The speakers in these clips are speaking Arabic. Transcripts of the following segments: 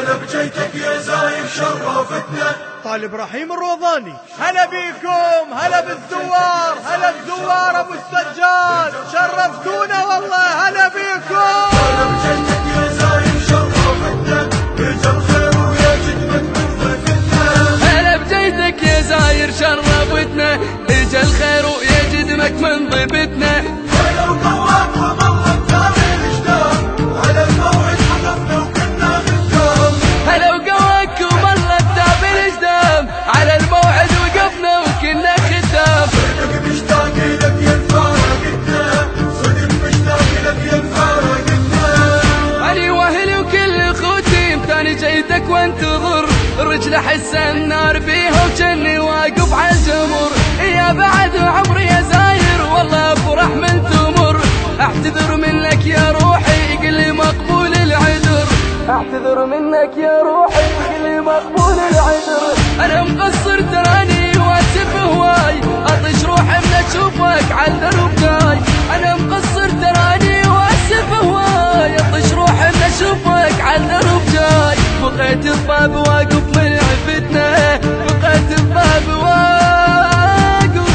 هلا بجيتك يا زاير شرفتنا. طال ابراهيم الروضاني. هلا بيكم، هلا بالزوار، هلا بزوار ابو السجاد، شرفتونا والله. هلا بيكم. هلا بجيتك يا زاير شرفتنا، اجا الخير ويا جدمك من ضيفتنا. هلا بجيتك يا زاير شرفتنا، اجا الخير ويا جدمك من ضيفتنا. هلا وقواك وظلت ثاني الجدام، على الموعد حقفنا وكنا خدام. هلا وقواك وظلت ثاني الجدام، على الموعد وقفنا وكنا خدام. صدق مشتاق لك يا الفارقتنا، صدق مشتاق لك يا الفارقتنا. علي واهلي وكل اخوتي متاني جيتك وانتظر، الرجل احس النار فيها وجني واقف على الجمر. يا بعد عمري يا زاير والله افرح من تمر، اعتذر منك يا روحي قلي مقبول العذر. اعتذر منك يا روحي قلي مقبول العذر. انا مقصر تراني واسف هواي، اطش روحي من اشوفك على الدرب جاي. انا مقصر تراني واسف هواي، اطش روحي من اشوفك على الدرب جاي. بقيت الطاب واقف من عفتنا، بقيت الطاب واقف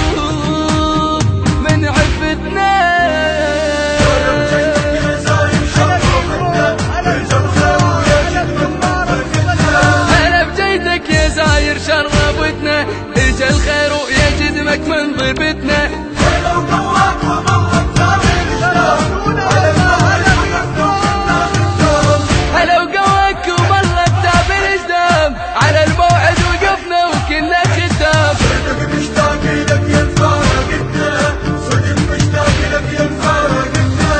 من عفتنا. هلا بجيتك يا زاير شرفتنا، اجا الخير ويا جدمك من ضيفتنا. هلا بجيتك يا زاير شرفتنا، اجا الخير ويا جدمك من ضيفتنا. هلا وقواك وظلت ثاني الجدام، على الموعد حقفنا وكنا خدام. هلا وقواك وظلت ثاني الجدام، على الموعد وقفنا وكنا خدام. صدق مشتاق لك يا الفارقتنا، صدق مشتاق لك يا الفارقتنا.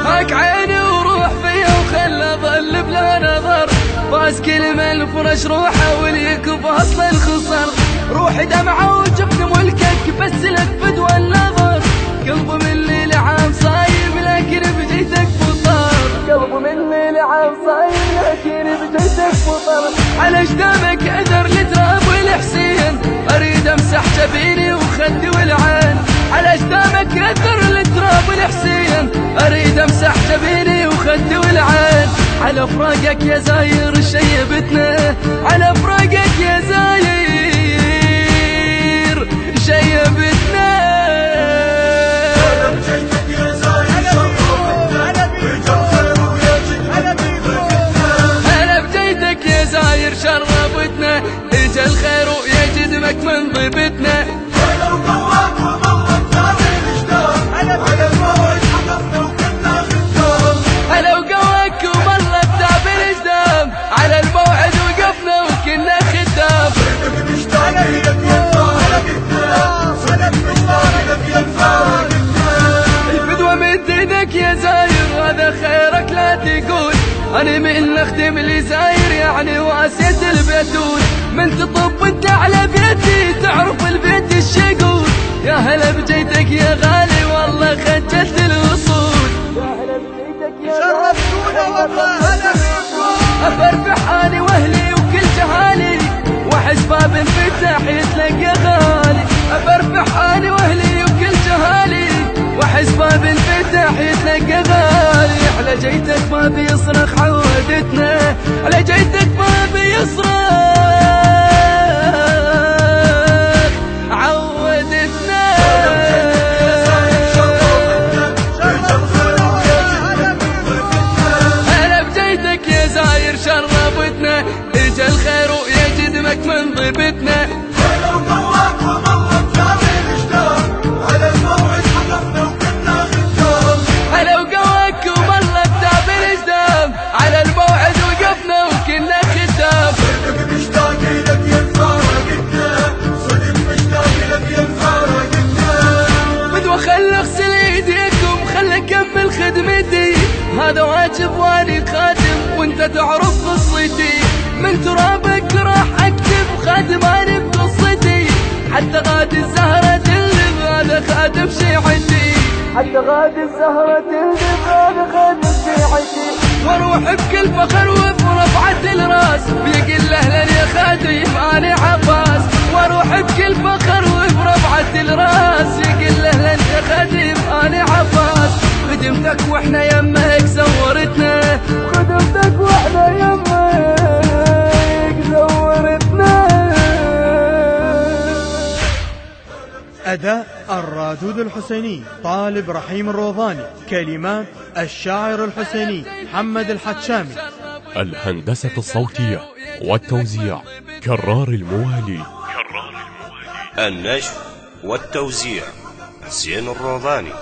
هاك عيني وروح فيا وخلى ظل بلا نظر، باس كل من الفرش روحه وليكف اصل الخصر. روحي دمعه وجفن ملكك بس لك فدوى النظر. قلبه من ليل عام صايم لكن بجيتك فطر، قلبه من ليل عام صايم لكن بجيتك فطر. على جدامك اثر التراب والحسين، اريد امسح جبيني وخدي والعين. على جدامك اثر التراب والحسين، اريد امسح جبيني وخدي والعين. على فراقك يا زاير شيبتنا، على فراقك يا زاير شيبتنا. هلا بجيتك يا زاير شرفتنا، اجا الخير ويا جدمك من ضيفتنا. هلا بجيتك يا زاير شرفتنا، اجا الخير ويا جدمك من ضيفتنا. هلا وقواك وظلت ثاني الجدام، على الموعد حقفنا وكنا خدام. هلا وقواك وظلت ثاني الجدام، على الموعد وقفنا وكنا خدام. صدق مشتاق لك يا الفارقتنا، صدق مشتاق لك يا الفارقتنا. الفدوى من ايدك يا زاير هذا خيرك لا تقول، انا من اخدم اللي زاير يعني واسيت البيتون. من تطب انت على بيتي تعرف البيت الشقول. يا هلا بجيتك يا غالي والله خجلت الوصول. يا هلا بجيتك يا شرفتونا والله. هلا بيكم. افرفح اني واهلي وكل جهالي، وحسباب انفتح يتلقى غالي. افرفح اني واهلي وكل جهالي، وحسباب انفتح يتلقى غالي. على جيتك ما بيصرخ عودتنا، على جيتك ما بيصرخ عودتنا. هلا بجيتك يا زاير شرفتنا، اجا الخير ويا جدمك من ضيفتنا. هلا وقواك وظلت ثاني الجدام، على الموعد حقفنا وكنا خدام. هلا وقواك وظلت ثاني الجدام، على الموعد وقفنا وكنا خدام. صدق مشتاق لك يا الفارقتنا، صدق مشتاق لك يا الفارقتنا. بدوى خل اغسل ايديكم خل اكمل خدمتي، هذا واجب واني خادم وانت تعرف قصتي. من ترابك راح اكتب خادماني بقصتي، حتى غادي الزهرة تلذب هذا خادم شيعتي. حتى غادي الزهرة تلذب هذا خادم شيعتي. واروح بكل فخر وبرفعة الراس بيقل اهلا يا خادم اني عباس. واروح بكل فخر وبرفعة الراس يقل اهلا يا خادم اني عباس. خدمتك واحنا يمك زورتنا، خدمتك واحنا يمك أداء الرادود الحسيني طالب رحيم الروضاني. كلمات الشاعر الحسيني محمد الحتشامي. الهندسة الصوتية والتوزيع كرار الموالي. النشر والتوزيع زين الروضاني.